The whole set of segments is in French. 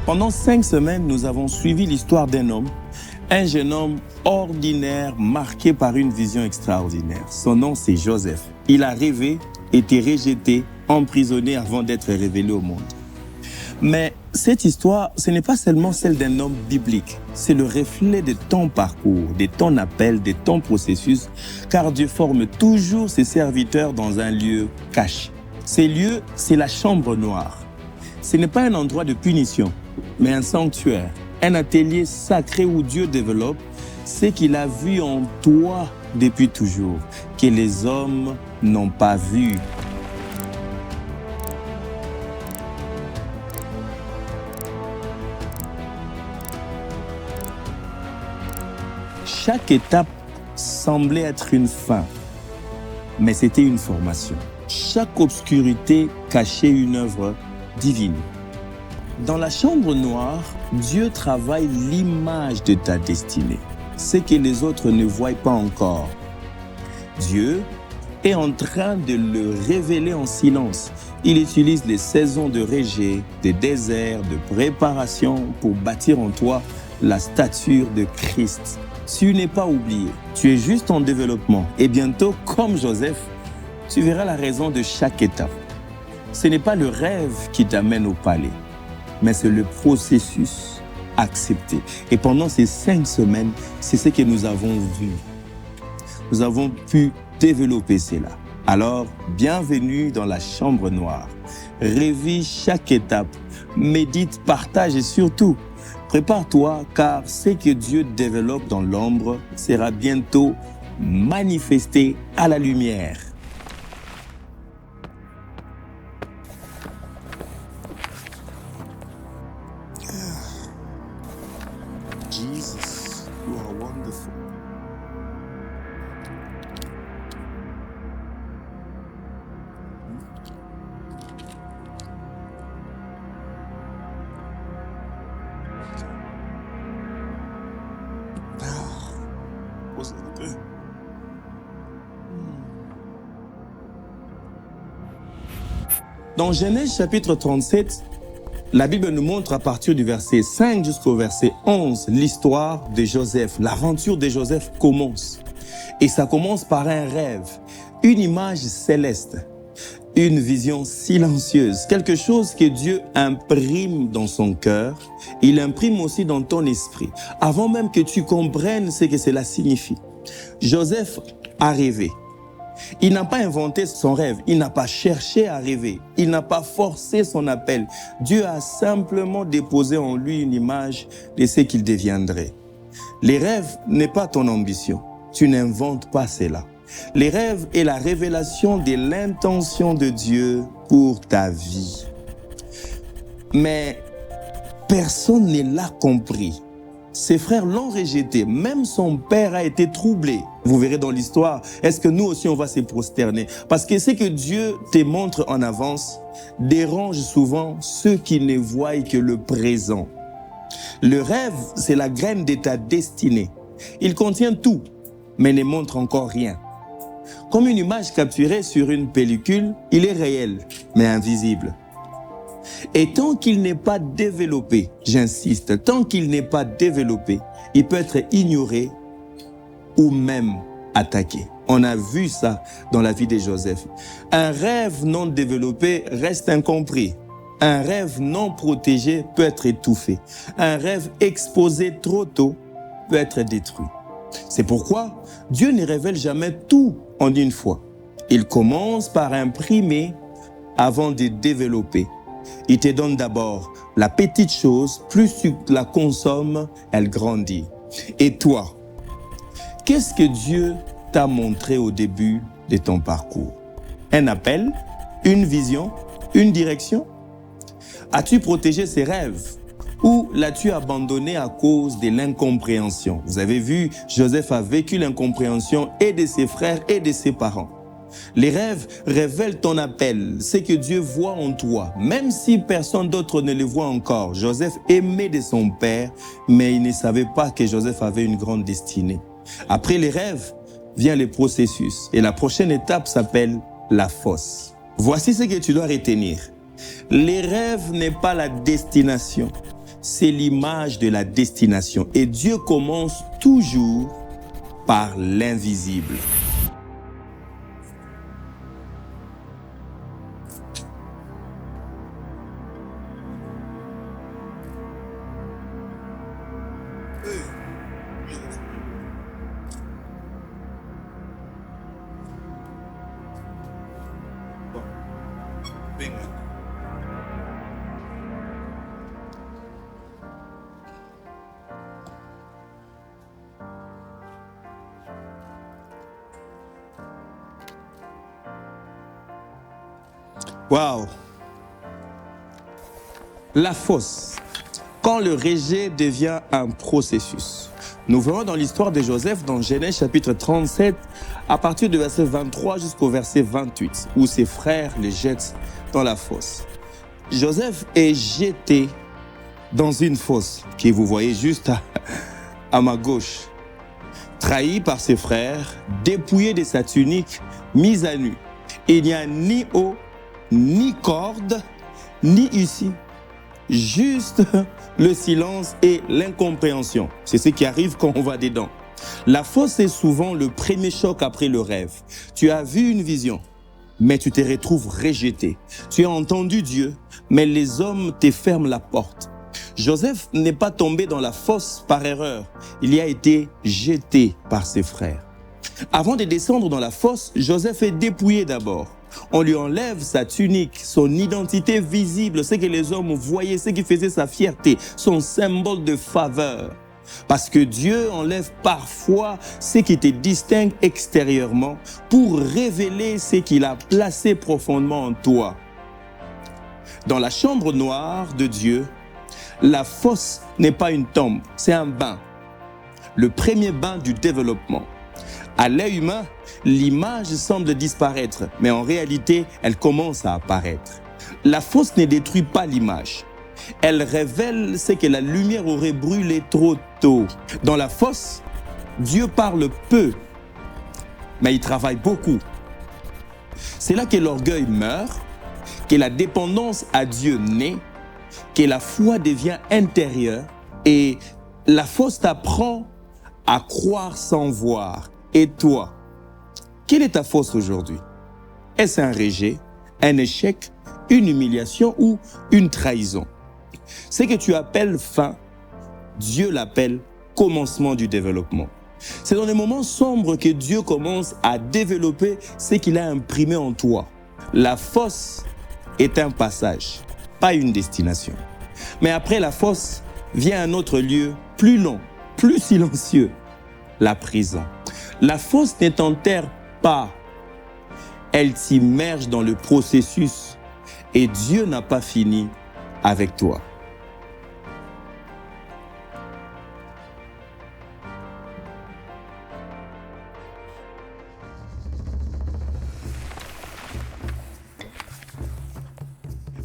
Pendant 5 semaines, nous avons suivi l'histoire d'un homme, un jeune homme ordinaire marqué par une vision extraordinaire. Son nom, c'est Joseph. Il a rêvé, été rejeté, emprisonné avant d'être révélé au monde. Mais cette histoire, ce n'est pas seulement celle d'un homme biblique. C'est le reflet de ton parcours, de ton appel, de ton processus, car Dieu forme toujours ses serviteurs dans un lieu caché. Ces lieux, c'est la chambre noire. Ce n'est pas un endroit de punition, mais un sanctuaire, un atelier sacré où Dieu développe ce qu'il a vu en toi depuis toujours, que les hommes n'ont pas vu. Chaque étape semblait être une fin, mais c'était une formation. Chaque obscurité cachait une œuvre divine. Dans la chambre noire, Dieu travaille l'image de ta destinée, ce que les autres ne voient pas encore. Dieu est en train de le révéler en silence. Il utilise les saisons de rejet, de désert, de préparation pour bâtir en toi la stature de Christ. Tu n'es pas oublié, tu es juste en développement. Et bientôt, comme Joseph, tu verras la raison de chaque étape. Ce n'est pas le rêve qui t'amène au palais, mais c'est le processus accepté. Et pendant ces 5 semaines, c'est ce que nous avons vu. Nous avons pu développer cela. Alors, bienvenue dans la chambre noire. Révise chaque étape, médite, partage et surtout, prépare-toi car ce que Dieu développe dans l'ombre sera bientôt manifesté à la lumière. Jesus, you are wonderful. Was it good? Dans Genèse chapitre 37, la Bible nous montre à partir du verset 5 jusqu'au verset 11 l'histoire de Joseph. L'aventure de Joseph commence. Et ça commence par un rêve, une image céleste, une vision silencieuse, quelque chose que Dieu imprime dans son cœur, il imprime aussi dans ton esprit, avant même que tu comprennes ce que cela signifie. Joseph a rêvé. Il n'a pas inventé son rêve, il n'a pas cherché à rêver, il n'a pas forcé son appel. Dieu a simplement déposé en lui une image de ce qu'il deviendrait. Les rêves n'est pas ton ambition, tu n'inventes pas cela. Les rêves est la révélation de l'intention de Dieu pour ta vie. Mais personne ne l'a compris. Ses frères l'ont rejeté, même son père a été troublé. Vous verrez dans l'histoire, est-ce que nous aussi on va se prosterner? Parce que ce que Dieu te montre en avance dérange souvent ceux qui ne voient que le présent. Le rêve, c'est la graine de ta destinée. Il contient tout, mais ne montre encore rien. Comme une image capturée sur une pellicule, il est réel, mais invisible. Et tant qu'il n'est pas développé, j'insiste, tant qu'il n'est pas développé, il peut être ignoré ou même attaqué. On a vu ça dans la vie de Joseph. Un rêve non développé reste incompris. Un rêve non protégé peut être étouffé. Un rêve exposé trop tôt peut être détruit. C'est pourquoi Dieu ne révèle jamais tout en une fois. Il commence par imprimer avant de développer. Il te donne d'abord la petite chose, plus tu la consommes, elle grandit. Et toi, qu'est-ce que Dieu t'a montré au début de ton parcours? Un appel, une vision, une direction? As-tu protégé ses rêves? Ou l'as-tu abandonné à cause de l'incompréhension? Vous avez vu, Joseph a vécu l'incompréhension et de ses frères et de ses parents. Les rêves révèlent ton appel, ce que Dieu voit en toi, même si personne d'autre ne le voit encore. Joseph aimait de son père, mais il ne savait pas que Joseph avait une grande destinée. Après les rêves, vient le processus. Et la prochaine étape s'appelle la fosse. Voici ce que tu dois retenir. Les rêves n'est pas la destination. c'est l'image de la destination. Et Dieu commence toujours par l'invisible. Waouh! La fosse, quand le rejet devient un processus. Nous verrons dans l'histoire de Joseph, dans Genèse chapitre 37, à partir du verset 23 jusqu'au verset 28, où ses frères le jettent dans la fosse. Joseph est jeté dans une fosse, que vous voyez juste à ma gauche. Trahi par ses frères, dépouillé de sa tunique, mis à nu. Il n'y a ni eau, ni corde, ni ici. Juste le silence et l'incompréhension. C'est ce qui arrive quand on va dedans. La fosse est souvent le premier choc après le rêve. Tu as vu une vision, mais tu te retrouves rejeté. Tu as entendu Dieu, mais les hommes te ferment la porte. Joseph n'est pas tombé dans la fosse par erreur. Il y a été jeté par ses frères. Avant de descendre dans la fosse, Joseph est dépouillé d'abord. On lui enlève sa tunique, son identité visible, ce que les hommes voyaient, ce qui faisait sa fierté, son symbole de faveur. Parce que Dieu enlève parfois ce qui te distingue extérieurement pour révéler ce qu'il a placé profondément en toi. Dans la chambre noire de Dieu, la fosse n'est pas une tombe, c'est un bain. Le premier bain du développement. À l'œil humain, l'image semble disparaître, mais en réalité, elle commence à apparaître. La fosse ne détruit pas l'image. Elle révèle ce que la lumière aurait brûlé trop tôt. Dans la fosse, Dieu parle peu, mais il travaille beaucoup. C'est là que l'orgueil meurt, que la dépendance à Dieu naît, que la foi devient intérieure et la fosse t'apprend à croire sans voir. Et toi, quelle est ta fosse aujourd'hui? Est-ce un rejet, un échec, une humiliation ou une trahison? Ce que tu appelles fin, Dieu l'appelle commencement du développement. C'est dans les moments sombres que Dieu commence à développer ce qu'il a imprimé en toi. La fosse est un passage, pas une destination. Mais après la fosse, vient un autre lieu plus long, plus silencieux, la prison. La fosse ne t'enterre pas, elle t'immerge dans le processus et Dieu n'a pas fini avec toi.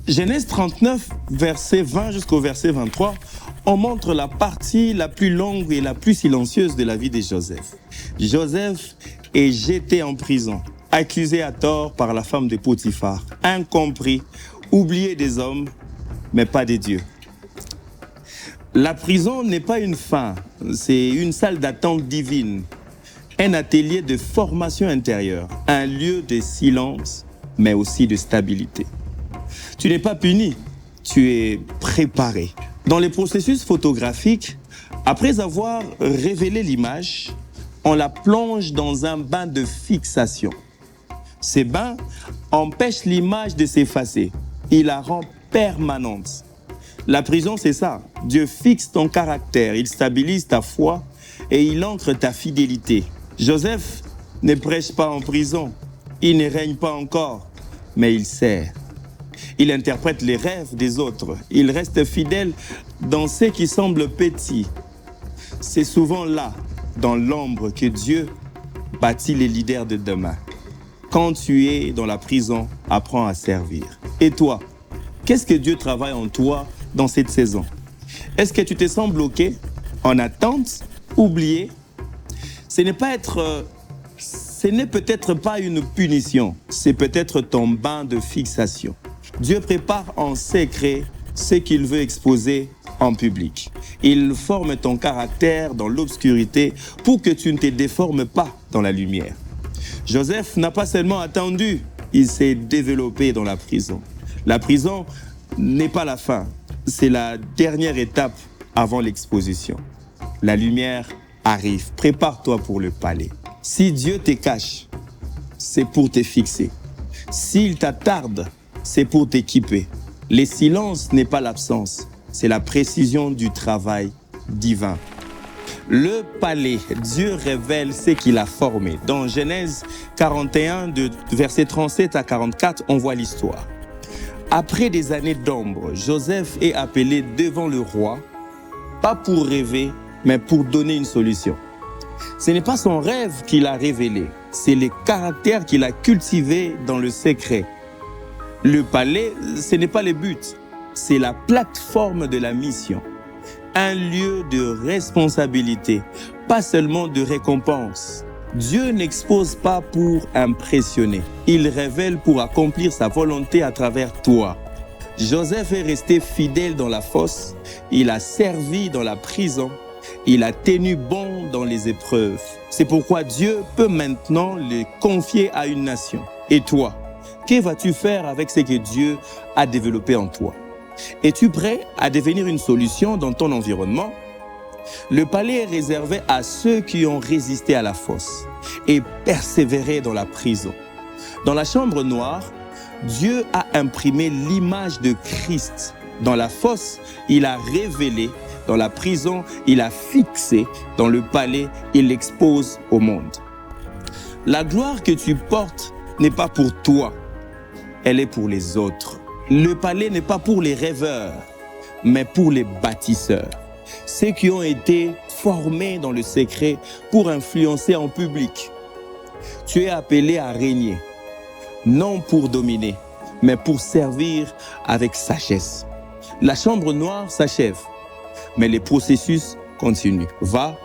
Genèse 39, verset 20 jusqu'au verset 23, on montre la partie la plus longue et la plus silencieuse de la vie de Joseph. Joseph est jeté en prison, accusé à tort par la femme de Potiphar, incompris, oublié des hommes, mais pas des dieux. La prison n'est pas une fin, c'est une salle d'attente divine, un atelier de formation intérieure, un lieu de silence, mais aussi de stabilité. Tu n'es pas puni, tu es préparé. Dans les processus photographiques, après avoir révélé l'image, on la plonge dans un bain de fixation. Ces bains empêchent l'image de s'effacer. Il la rend permanente. La prison, c'est ça. Dieu fixe ton caractère, il stabilise ta foi et il ancre ta fidélité. Joseph ne prêche pas en prison. Il ne règne pas encore, mais il sert. Il interprète les rêves des autres. Il reste fidèle dans ce qui semble petit. C'est souvent là, dans l'ombre, que Dieu bâtit les leaders de demain. Quand tu es dans la prison, apprends à servir. Et toi, qu'est-ce que Dieu travaille en toi dans cette saison? Est-ce que tu te sens bloqué, en attente, oublié? Ce n'est peut-être pas une punition, c'est peut-être ton bain de fixation. Dieu prépare en secret ce qu'il veut exposer en public. Il forme ton caractère dans l'obscurité pour que tu ne te déformes pas dans la lumière. Joseph n'a pas seulement attendu, il s'est développé dans la prison. La prison n'est pas la fin, c'est la dernière étape avant l'exposition. La lumière arrive, prépare-toi pour le palais. Si Dieu te cache, c'est pour te fixer. S'il t'attarde, c'est pour t'équiper. Le silence n'est pas l'absence, c'est la précision du travail divin. Le palais, Dieu révèle ce qu'il a formé. Dans Genèse 41, de versets 37 à 44, on voit l'histoire. Après des années d'ombre, Joseph est appelé devant le roi, pas pour rêver, mais pour donner une solution. Ce n'est pas son rêve qu'il a révélé, c'est le caractère qu'il a cultivé dans le secret. Le palais, ce n'est pas le but, c'est la plateforme de la mission. Un lieu de responsabilité, pas seulement de récompense. Dieu n'expose pas pour impressionner, il révèle pour accomplir sa volonté à travers toi. Joseph est resté fidèle dans la fosse, il a servi dans la prison, il a tenu bon dans les épreuves. C'est pourquoi Dieu peut maintenant le confier à une nation. Et toi, que vas-tu faire avec ce que Dieu a développé en toi? Es-tu prêt à devenir une solution dans ton environnement? Le palais est réservé à ceux qui ont résisté à la fosse et persévéré dans la prison. Dans la chambre noire, Dieu a imprimé l'image de Christ. Dans la fosse, il a révélé. Dans la prison, il a fixé. Dans le palais, il l'expose au monde. La gloire que tu portes n'est pas pour toi, elle est pour les autres. Le palais n'est pas pour les rêveurs, mais pour les bâtisseurs. Ceux qui ont été formés dans le secret pour influencer en public. Tu es appelé à régner, non pour dominer, mais pour servir avec sagesse. La chambre noire s'achève, mais les processus continuent. Va,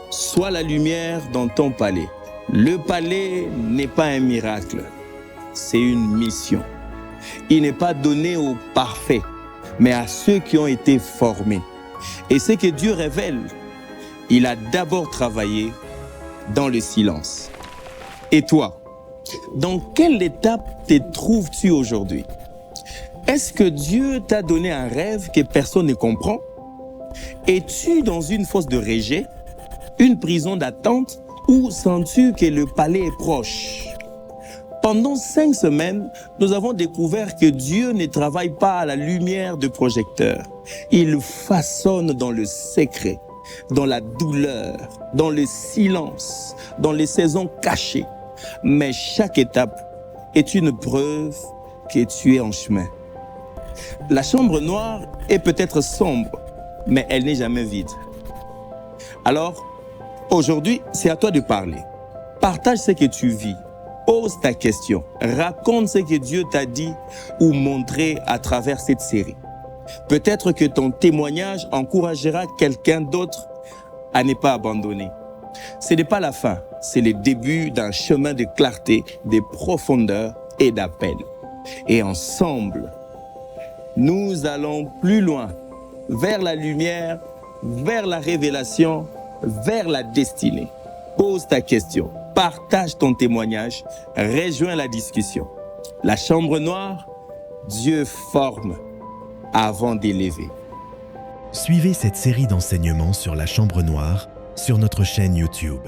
sois la lumière dans ton palais. Le palais n'est pas un miracle, c'est une mission. Il n'est pas donné aux parfaits, mais à ceux qui ont été formés. Et ce que Dieu révèle, il a d'abord travaillé dans le silence. Et toi, dans quelle étape te trouves-tu aujourd'hui? Est-ce que Dieu t'a donné un rêve que personne ne comprend? Es-tu dans une fosse de rejet, une prison d'attente, ou sens-tu que le palais est proche? Pendant 5 semaines, nous avons découvert que Dieu ne travaille pas à la lumière de projecteur. Il façonne dans le secret, dans la douleur, dans le silence, dans les saisons cachées. Mais chaque étape est une preuve que tu es en chemin. La chambre noire est peut-être sombre, mais elle n'est jamais vide. Alors, aujourd'hui, c'est à toi de parler. Partage ce que tu vis. Pose ta question. Raconte ce que Dieu t'a dit ou montré à travers cette série. Peut-être que ton témoignage encouragera quelqu'un d'autre à ne pas abandonner. Ce n'est pas la fin, c'est le début d'un chemin de clarté, de profondeur et d'appel. Et ensemble, nous allons plus loin, vers la lumière, vers la révélation, vers la destinée. Pose ta question, partage ton témoignage, rejoins la discussion. La chambre noire, Dieu forme avant d'élever. Suivez cette série d'enseignements sur la chambre noire sur notre chaîne YouTube.